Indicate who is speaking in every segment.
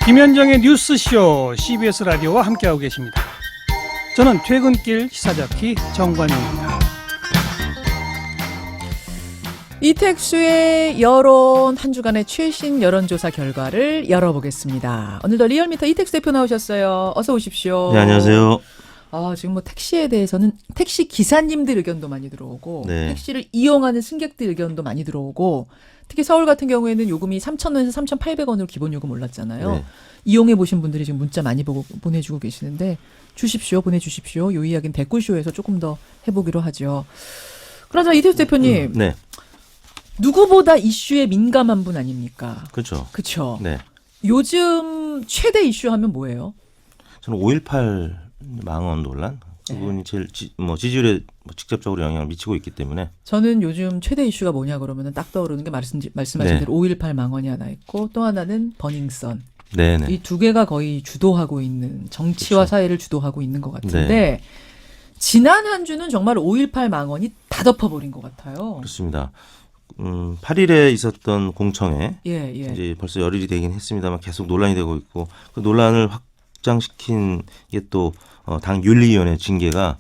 Speaker 1: 김현정의 뉴스쇼 CBS 라디오와 함께하고 계십니다. 저는 퇴근길 시사잡기 정관용입니다.
Speaker 2: 이택수의 여론 한 주간의 최신 여론조사 결과를 열어보겠습니다. 오늘도 리얼미터 이택수 대표 나오셨어요. 어서 오십시오.
Speaker 3: 네, 안녕하세요.
Speaker 2: 지금 뭐 택시에 대해서는 택시 기사님들 의견도 많이 들어오고
Speaker 3: 네.
Speaker 2: 택시를 이용하는 승객들 의견도 많이 들어오고 특히 서울 같은 경우에는 요금이 3,000원에서 3,800원으로 기본 요금 올랐잖아요.
Speaker 3: 네.
Speaker 2: 이용해 보신 분들이 지금 문자 많이 보내주고 계시는데 보내주십시오. 요 이야기는 댓글쇼에서 조금 더 해보기로 하죠. 그러자 이택수 대표님.
Speaker 3: 네.
Speaker 2: 누구보다 이슈에 민감한 분 아닙니까?
Speaker 3: 그렇죠.
Speaker 2: 그렇죠.
Speaker 3: 네.
Speaker 2: 요즘 최대 이슈 하면 뭐예요?
Speaker 3: 저는 5.18 망언 논란 그분이 제일 지지율에 직접적으로 영향을 미치고 있기 때문에
Speaker 2: 저는 요즘 최대 이슈가 뭐냐 그러면은 딱 떠오르는 게 말씀하신
Speaker 3: 네.
Speaker 2: 대로 5.18 망언이 하나 있고 또 하나는 버닝썬.
Speaker 3: 네네.
Speaker 2: 이 두 개가 거의 주도하고 있는 정치와
Speaker 3: 그렇죠.
Speaker 2: 사회를 주도하고 있는 것 같은데
Speaker 3: 네.
Speaker 2: 지난 한 주는 정말 5.18 망언이 다 덮어버린 것 같아요.
Speaker 3: 그렇습니다. 8일에 있었던 공청회
Speaker 2: 예.
Speaker 3: 이제 벌써 열흘이 되긴 했습니다만 계속 논란이 되고 있고 그 논란을 확장시킨 게 또 당 윤리위원회 징계가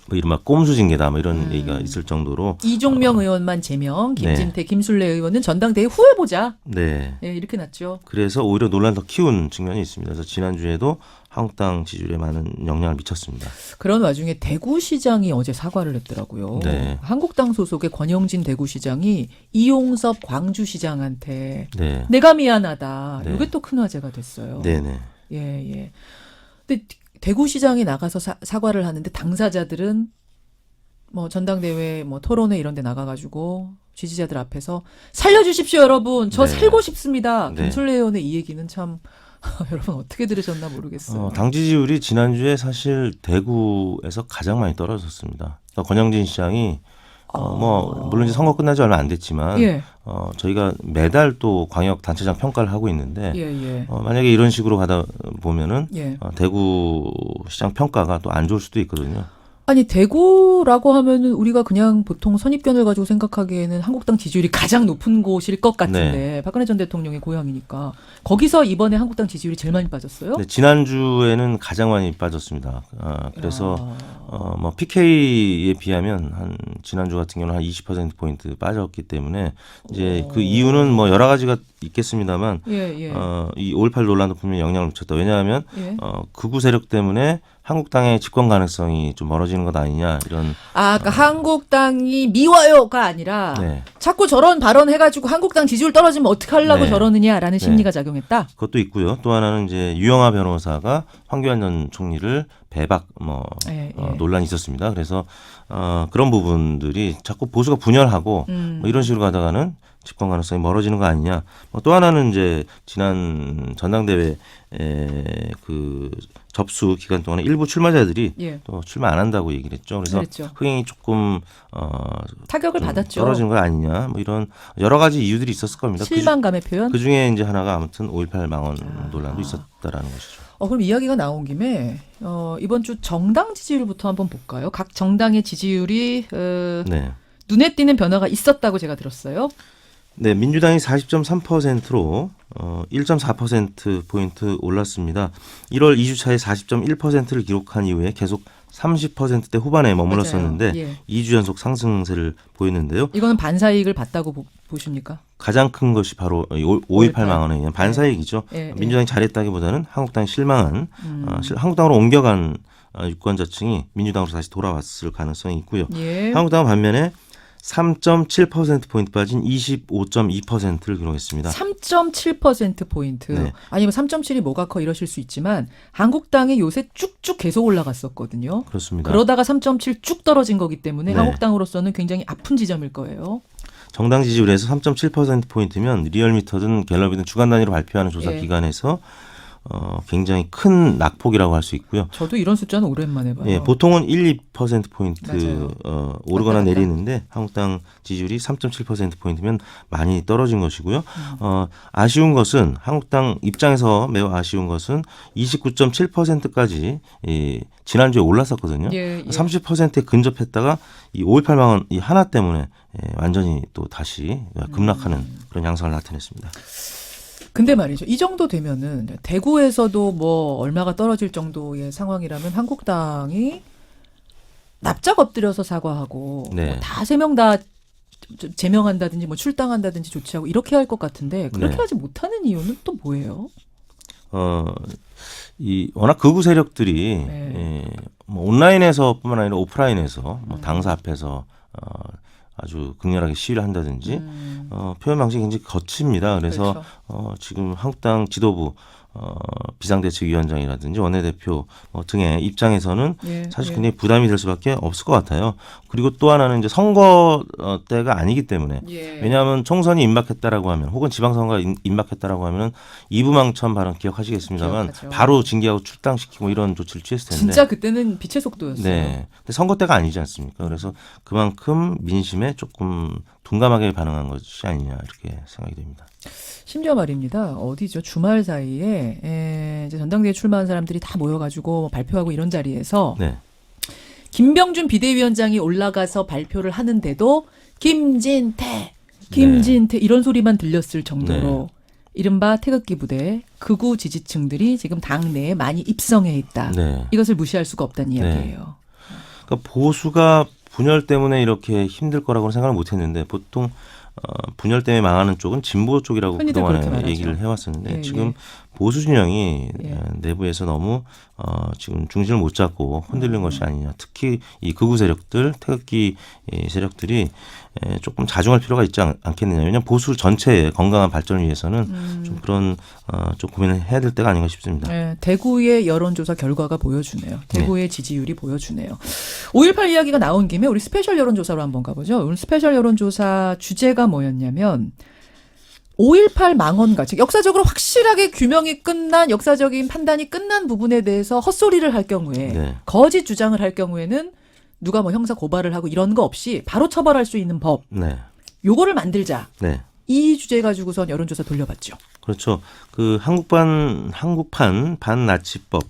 Speaker 3: 뭐 이른바 꼼수 징계다 뭐 이런 얘기가 있을 정도로
Speaker 2: 이종명 의원만 제명, 김진태,
Speaker 3: 네.
Speaker 2: 김술래 의원은 전당대회 후에 보자.
Speaker 3: 네.
Speaker 2: 예, 이렇게 났죠.
Speaker 3: 그래서 오히려 논란을 더 키운 측면이 있습니다. 그래서 지난주에도 한국당 지지율에 많은 영향을 미쳤습니다.
Speaker 2: 그런 와중에 대구시장이 어제 사과를 했더라고요.
Speaker 3: 네.
Speaker 2: 한국당 소속의 권영진 대구시장이 이용섭 광주시장한테
Speaker 3: 네.
Speaker 2: 내가 미안하다.
Speaker 3: 네.
Speaker 2: 이게 또 큰 화제가 됐어요.
Speaker 3: 네네.
Speaker 2: 예. 근데 대구시장이 나가서 사과를 하는데 당사자들은 뭐 전당대회 뭐 토론회 이런 데 나가가지고 지지자들 앞에서 살려주십시오 여러분. 저
Speaker 3: 네.
Speaker 2: 살고 싶습니다.
Speaker 3: 네.
Speaker 2: 김술래 의원의 이 얘기는 참 여러분 어떻게 들으셨나 모르겠어요.
Speaker 3: 당 지지율이 지난주에 사실 대구에서 가장 많이 떨어졌습니다. 그러니까 권영진 시장이 물론 이제 선거 끝난 지 얼마 안 됐지만
Speaker 2: 예.
Speaker 3: 저희가 매달 또 광역 단체장 평가를 하고 있는데
Speaker 2: 예.
Speaker 3: 만약에 이런 식으로 가다 보면은
Speaker 2: 예.
Speaker 3: 대구 시장 평가가 또 안 좋을 수도 있거든요.
Speaker 2: 아니 대구라고 하면은 우리가 그냥 보통 선입견을 가지고 생각하기에는 한국당 지지율이 가장 높은 곳일 것 같은데
Speaker 3: 네.
Speaker 2: 박근혜 전 대통령의 고향이니까 거기서 이번에 한국당 지지율이 제일 많이 빠졌어요?
Speaker 3: 네, 지난주에는 가장 많이 빠졌습니다. 그래서 PK에 비하면 한 지난주 같은 경우는 한 20%포인트 빠졌기 때문에 이제 그 이유는 뭐 여러 가지가 있겠습니다만
Speaker 2: 예.
Speaker 3: 이 5.18 논란도 분명히 영향을 미쳤다. 왜냐하면
Speaker 2: 예.
Speaker 3: 극우 세력 때문에 한국당의 집권 가능성이 좀 멀어지는 것 아니냐 이런.
Speaker 2: 그러니까 한국당이 미워요가 아니라
Speaker 3: 네.
Speaker 2: 자꾸 저런 발언 해가지고 한국당 지지율 떨어지면 어떡하려고
Speaker 3: 네.
Speaker 2: 저러느냐라는 심리가
Speaker 3: 네.
Speaker 2: 작용했다.
Speaker 3: 그것도 있고요. 또 하나는 이제 유영하 변호사가 황교안 전 총리를 배박
Speaker 2: 예.
Speaker 3: 논란이 있었습니다. 그래서 그런 부분들이 자꾸 보수가 분열하고 뭐 이런 식으로 가다가는 집권 가능성이 멀어지는 거 아니냐. 또 하나는 이제 지난 전당대회 그 접수 기간 동안에 일부 출마자들이
Speaker 2: 예.
Speaker 3: 또 출마 안 한다고 얘기를 했죠. 그래서
Speaker 2: 그랬죠.
Speaker 3: 흥행이 조금
Speaker 2: 타격을 받았죠.
Speaker 3: 떨어지는 거 아니냐. 뭐 이런 여러 가지 이유들이 있었을 겁니다.
Speaker 2: 실망감의 표현.
Speaker 3: 그 중에 이제 하나가 아무튼 5.18 망언 논란도 있었다라는 것이죠.
Speaker 2: 그럼 이야기가 나온 김에 이번 주 정당 지지율부터 한번 볼까요? 각 정당의 지지율이
Speaker 3: 네.
Speaker 2: 눈에 띄는 변화가 있었다고 제가 들었어요.
Speaker 3: 네, 민주당이 40.3%로 1.4%포인트 올랐습니다. 1월 2주차에 40.1%를 기록한 이후에 계속 30%대 후반에 머물렀었는데
Speaker 2: 맞아요. 예.
Speaker 3: 2주 연속 상승세를 보였는데요.
Speaker 2: 이거는 반사이익을 봤다고 보십니까?
Speaker 3: 가장 큰 것이 바로 5.18 망언에 의한 반사이익이죠.
Speaker 2: 예.
Speaker 3: 민주당이 잘했다기보다는 한국당이 실망한 한국당으로 옮겨간 유권자층이 민주당으로 다시 돌아왔을 가능성이 있고요.
Speaker 2: 예.
Speaker 3: 한국당은 반면에 3.7%포인트 빠진 25.2%를 기록했습니다.
Speaker 2: 3.7%포인트.
Speaker 3: 네.
Speaker 2: 아니면 3.7이 뭐가 커 이러실 수 있지만 한국당이 요새 쭉쭉 계속 올라갔었거든요.
Speaker 3: 그렇습니다.
Speaker 2: 그러다가 3.7 쭉 떨어진 거기 때문에
Speaker 3: 네.
Speaker 2: 한국당으로서는 굉장히 아픈 지점일 거예요.
Speaker 3: 정당 지지율에서 3.7%포인트면 리얼미터든 갤럽이든 주간 단위로 발표하는 조사
Speaker 2: 예.
Speaker 3: 기관에서 굉장히 큰 낙폭이라고 할 수 있고요.
Speaker 2: 저도 이런 숫자는 오랜만에 봐요.
Speaker 3: 예, 보통은 1~2%포인트
Speaker 2: 맞아요.
Speaker 3: 오르거나
Speaker 2: 왔다 갔다.
Speaker 3: 내리는데 한국당 지지율이 3.7%포인트면 많이 떨어진 것이고요. 아쉬운 것은 한국당 입장에서 매우 아쉬운 것은 29.7%까지 지난주에 올랐었거든요.
Speaker 2: 예, 예.
Speaker 3: 30%에 근접했다가 이 5.18 망언 이 하나 때문에 완전히 또 다시 급락하는 그런 양상을 나타냈습니다.
Speaker 2: 근데 말이죠. 이 정도 되면은 대구에서도 뭐 얼마가 떨어질 정도의 상황이라면 한국당이 납작 엎드려서 사과하고
Speaker 3: 네.
Speaker 2: 뭐 다 3명 다 제명한다든지 뭐 출당한다든지 조치하고 이렇게 할 것 같은데 그렇게
Speaker 3: 네.
Speaker 2: 하지 못하는 이유는 또 뭐예요?
Speaker 3: 이 워낙 극우 세력들이
Speaker 2: 네.
Speaker 3: 뭐 온라인에서뿐만 아니라 오프라인에서 뭐 당사 앞에서 아주 극렬하게 시위를 한다든지 표현 방식이 굉장히 거칩니다. 그래서
Speaker 2: 그렇죠.
Speaker 3: 지금 한국당 지도부 비상대책위원장이라든지 원내대표 등의 입장에서는
Speaker 2: 예,
Speaker 3: 사실
Speaker 2: 예.
Speaker 3: 굉장히 부담이 될 수밖에 없을 것 같아요. 그리고 또 하나는 이제 선거 때가 아니기 때문에
Speaker 2: 예.
Speaker 3: 왜냐하면 총선이 임박했다라고 하면 혹은 지방선거가 임박했다라고 하면 이부망천 발언 기억하시겠습니다만
Speaker 2: 기억하죠.
Speaker 3: 바로 징계하고 출당시키고 이런 조치를 취했을 텐데
Speaker 2: 진짜 그때는 빛의 속도였어요.
Speaker 3: 네. 근데 선거 때가 아니지 않습니까? 그래서 그만큼 민심에 조금 둔감하게 반응한 것이 아니냐 이렇게 생각이 됩니다.
Speaker 2: 심지어 말입니다. 어디죠? 주말 사이에 이제 전당대회 출마한 사람들이 다 모여가지고 뭐 발표하고 이런 자리에서
Speaker 3: 네.
Speaker 2: 김병준 비대위원장이 올라가서 발표를 하는데도 김진태 이런 소리만 들렸을 정도로 이른바 태극기 부대 극우 지지층들이 지금 당내에 많이 입성해 있다.
Speaker 3: 네.
Speaker 2: 이것을 무시할 수가 없다는
Speaker 3: 네.
Speaker 2: 이야기예요.
Speaker 3: 그러니까 보수가 분열 때문에 이렇게 힘들 거라고는 생각을 못했는데 보통 분열 때문에 망하는 쪽은 진보 쪽이라고
Speaker 2: 흔히들 그렇게
Speaker 3: 그동안에
Speaker 2: 말하죠.
Speaker 3: 얘기를 해왔었는데
Speaker 2: 예,
Speaker 3: 지금
Speaker 2: 예.
Speaker 3: 보수 진영이
Speaker 2: 예.
Speaker 3: 내부에서 너무 지금 중심을 못 잡고 흔들린 것이 아니냐. 특히 이 극우 세력들, 태극기 세력들이 조금 자중할 필요가 있지 않겠느냐. 왜냐하면 보수 전체의 건강한 발전을 위해서는 좀 그런 좀 고민을 해야 될 때가 아닌가 싶습니다.
Speaker 2: 네, 대구의 여론조사 결과가 보여주네요. 대구의 지지율이 보여주네요. 5.18 이야기가 나온 김에 우리 스페셜 여론조사로 한번 가보죠. 오늘 스페셜 여론조사 주제가 뭐였냐면 5.18 망언과 즉 역사적으로 확실하게 규명이 끝난 역사적인 판단이 끝난 부분에 대해서 헛소리를 할 경우에
Speaker 3: 네.
Speaker 2: 거짓 주장을 할 경우에는 누가 뭐 형사 고발을 하고 이런 거 없이 바로 처벌할 수 있는 법
Speaker 3: 네.
Speaker 2: 요거를 만들자.
Speaker 3: 네.
Speaker 2: 이 주제 가지고선 여론조사 돌려봤죠.
Speaker 3: 그렇죠. 그 한국판 반나치법,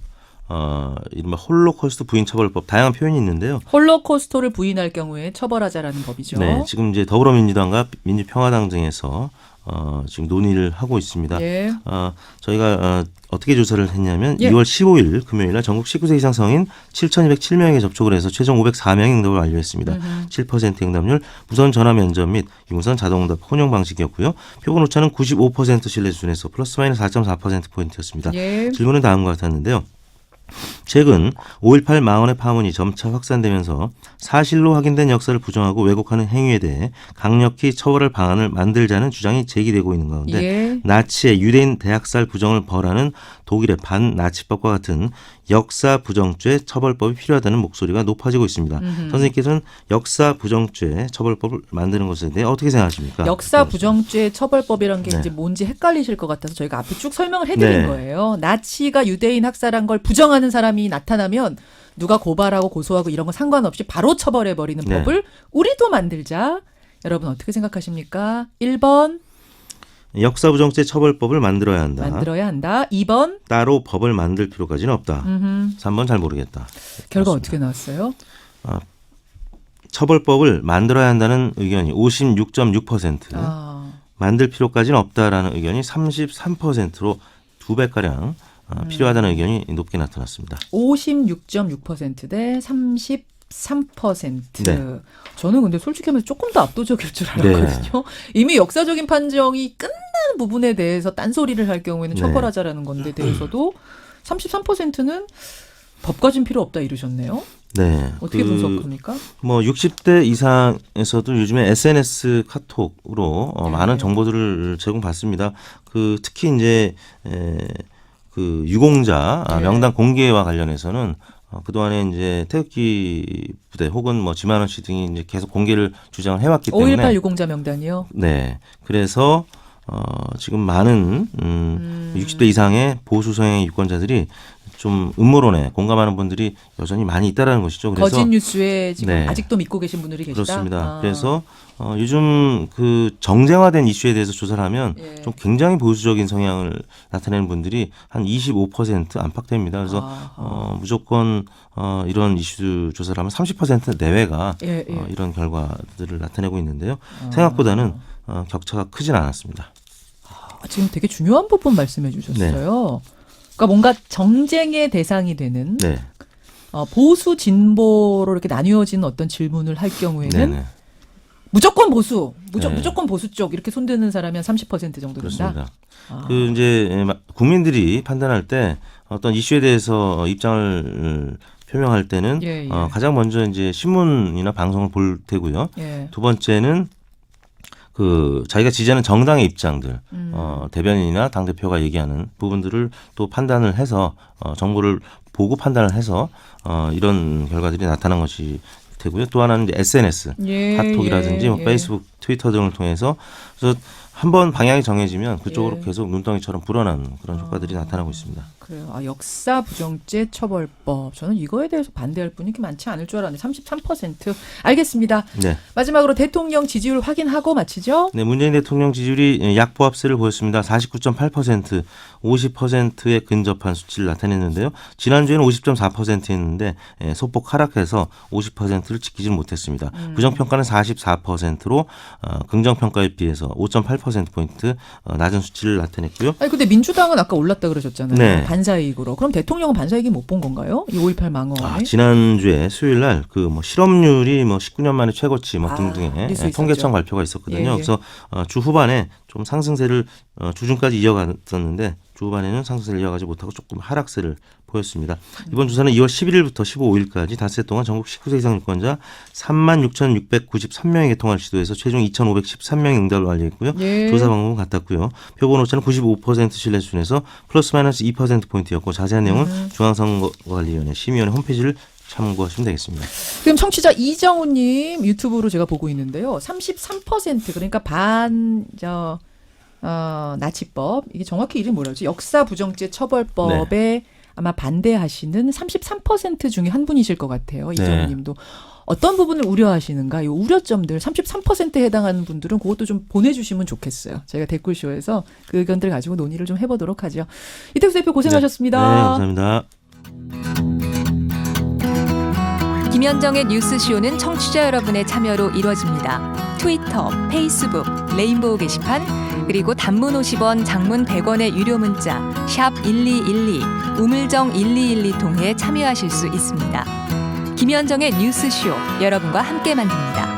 Speaker 3: 이른바 홀로코스트 부인처벌법 다양한 표현이 있는데요.
Speaker 2: 홀로코스토를 부인할 경우에 처벌하자라는 법이죠.
Speaker 3: 네, 지금 이제 더불어민주당과 민주평화당 등에서 지금 논의를 하고 있습니다.
Speaker 2: 예.
Speaker 3: 저희가 어떻게 조사를 했냐면
Speaker 2: 예.
Speaker 3: 2월 15일 금요일 날 전국 19세 이상 성인 7,207명에게 접촉을 해서 최종 504명의 응답을 완료했습니다. 7% 응답률, 무선 전화 면접 및 유무선 자동응답 혼용 방식이었고요. 표본 오차는 95% 신뢰 수준에서 플러스 마이너스 4.4%포인트였습니다.
Speaker 2: 예.
Speaker 3: 질문은 다음과 같았는데요. 최근 5.18 망언의 파문이 점차 확산되면서 사실로 확인된 역사를 부정하고 왜곡하는 행위에 대해 강력히 처벌할 방안을 만들자는 주장이 제기되고 있는 가운데
Speaker 2: 예.
Speaker 3: 나치의 유대인 대학살 부정을 벌하는 독일의 반나치법과 같은 역사 부정죄 처벌법이 필요하다는 목소리가 높아지고 있습니다. 선생님께서는 역사 부정죄 처벌법을 만드는 것에 대해 어떻게 생각하십니까?
Speaker 2: 역사 부정죄 처벌법이라는 게
Speaker 3: 네.
Speaker 2: 이제 뭔지 헷갈리실 것 같아서 저희가 앞에 쭉 설명을 해드린
Speaker 3: 네.
Speaker 2: 거예요. 나치가 유대인 학살한 걸 부정하는 사람이 나타나면 누가 고발하고 고소하고 이런 거 상관없이 바로 처벌해버리는
Speaker 3: 네.
Speaker 2: 법을 우리도 만들자. 여러분 어떻게 생각하십니까? 1번
Speaker 3: 역사 부정죄 처벌법을 만들어야 한다.
Speaker 2: 만들어야 한다. 2번
Speaker 3: 따로 법을 만들 필요까지는 없다. 3번 잘 모르겠다.
Speaker 2: 결과
Speaker 3: 그렇습니다.
Speaker 2: 어떻게 나왔어요?
Speaker 3: 처벌법을 만들어야 한다는 의견이 56.6%, 만들 필요까지는 없다라는 의견이 33%로 2배가량 필요하다는 의견이 높게 나타났습니다.
Speaker 2: 56.6%대 33%.
Speaker 3: 네.
Speaker 2: 저는 근데 솔직히 하면서 조금 더 압도적일 줄 알았거든요. 이미 역사적인 판정이 끝난 부분에 대해서 딴소리를 할 경우에는
Speaker 3: 네.
Speaker 2: 처벌하자라는 건데 대해서도 33%는 법까진 필요 없다 이러셨네요.
Speaker 3: 네.
Speaker 2: 어떻게 분석합니까?
Speaker 3: 뭐 60대 이상에서도 요즘에 SNS 카톡으로
Speaker 2: 네.
Speaker 3: 많은 정보들을 제공받습니다. 그 특히 이제 그 유공자
Speaker 2: 네.
Speaker 3: 명단 공개와 관련해서는 그동안에 이제 태극기 부대 혹은 뭐 지만원 씨 등이 이제 계속 공개를 주장을 해왔기 때문에
Speaker 2: 5.18 유공자 명단이요.
Speaker 3: 네. 그래서 지금 많은 60대 이상의 보수 성향의 유권자들이 좀 음모론에 공감하는 분들이 여전히 많이 있다라는 것이죠. 그래서
Speaker 2: 거짓 뉴스에 지금
Speaker 3: 네.
Speaker 2: 아직도 믿고 계신 분들이 계시다.
Speaker 3: 그렇습니다. 그래서 요즘 그 정쟁화된 이슈에 대해서 조사를 하면
Speaker 2: 예.
Speaker 3: 좀 굉장히 보수적인 성향을 나타내는 분들이 한 25% 안팎됩니다. 그래서 무조건 이런 이슈 조사를 하면 30% 내외가
Speaker 2: 예, 예.
Speaker 3: 이런 결과들을 나타내고 있는데요. 생각보다는 격차가 크진 않았습니다.
Speaker 2: 지금 되게 중요한 부분 말씀해 주셨어요. 그러니까 뭔가 정쟁의 대상이 되는
Speaker 3: 네.
Speaker 2: 보수 진보로 이렇게 나뉘어지는 어떤 질문을 할 경우에는
Speaker 3: 네네.
Speaker 2: 무조건 보수,
Speaker 3: 네.
Speaker 2: 무조건 보수 쪽 이렇게 손드는 사람이 한 30% 정도 된다.
Speaker 3: 그렇습니다.
Speaker 2: 아.
Speaker 3: 그 이제 국민들이 판단할 때 어떤 이슈에 대해서 입장을 표명할 때는
Speaker 2: 예, 예.
Speaker 3: 가장 먼저 이제 신문이나 방송을 볼 테고요.
Speaker 2: 예.
Speaker 3: 두 번째는 그 자기가 지지하는 정당의 입장들, 대변인이나 당 대표가 얘기하는 부분들을 또 판단을 해서 정보를 보고 판단을 해서 이런 결과들이 나타난 것이 되고요. 또 하나는 이제 SNS,
Speaker 2: 예,
Speaker 3: 카톡이라든지 뭐
Speaker 2: 예.
Speaker 3: 페이스북, 트위터 등을 통해서 그래서 한번 방향이 정해지면 그쪽으로
Speaker 2: 예.
Speaker 3: 계속 눈덩이처럼 불어나는 그런 효과들이 나타나고 있습니다.
Speaker 2: 그래요. 역사 부정죄 처벌법. 저는 이거에 대해서 반대할 분이 그렇게 많지 않을 줄 알았는데 33%. 알겠습니다.
Speaker 3: 네.
Speaker 2: 마지막으로 대통령 지지율 확인하고 마치죠.
Speaker 3: 네, 문재인 대통령 지지율이 약보합세를 보였습니다. 49.8%, 50%에 근접한 수치를 나타냈는데요. 지난주에는 50.4%였는데 소폭 하락해서 50%를 지키지는 못했습니다. 부정평가는 44%로 긍정평가에 비해서 5.8%포인트 낮은 수치를 나타냈고요.
Speaker 2: 아니 근데 민주당은 아까 올랐다 그러셨잖아요.
Speaker 3: 네.
Speaker 2: 반사이익으로. 그럼 대통령은 반사이익이 못 본 건가요? 이 5.18 망언에?
Speaker 3: 지난주에 수요일 날 그 뭐 실업률이 뭐 19년 만에 최고치 뭐 등등의
Speaker 2: 뉴스
Speaker 3: 통계청
Speaker 2: 있었죠.
Speaker 3: 발표가 있었거든요.
Speaker 2: 예, 예.
Speaker 3: 그래서 주 후반에 좀 상승세를 주중까지 이어갔었는데 주 후반에는 상승세를 이어가지 못하고 조금 하락세를 보였습니다. 이번 조사는 2월 11일부터 15일까지 닷새 동안 전국 19세 이상 유권자 36,693명에게 통화를 시도해서 최종 2,513명의 응답을 완료했고요.
Speaker 2: 예.
Speaker 3: 조사 방법은 같았고요. 표본 오차는 95% 신뢰 수준에서 플러스 마이너스 2%포인트였고 자세한 내용은 중앙선거관리위원회 심의위원회 홈페이지를 참고하시면 되겠습니다.
Speaker 2: 지금 청취자 이정우님 유튜브로 제가 보고 있는데요. 33% 그러니까 나치법 이게 정확히 이름이 뭐라지? 역사 부정죄 처벌법에 아마 반대하시는 33% 중에 한 분이실 것 같아요. 이정우님도. 어떤 부분을 우려하시는가? 이 우려점들 33%에 해당하는 분들은 그것도 좀 보내주시면 좋겠어요. 저희가 댓글쇼에서 그 의견들 가지고 논의를 좀 해보도록 하죠. 이택수 대표 고생하셨습니다.
Speaker 3: 네, 감사합니다.
Speaker 4: 김현정의 뉴스쇼는 청취자 여러분의 참여로 이루어집니다. 트위터, 페이스북, 레인보우 게시판, 그리고 단문 50원, 장문 100원의 유료 문자 샵 1212, 우물정 1212 통해 참여하실 수 있습니다. 김현정의 뉴스쇼, 여러분과 함께 만듭니다.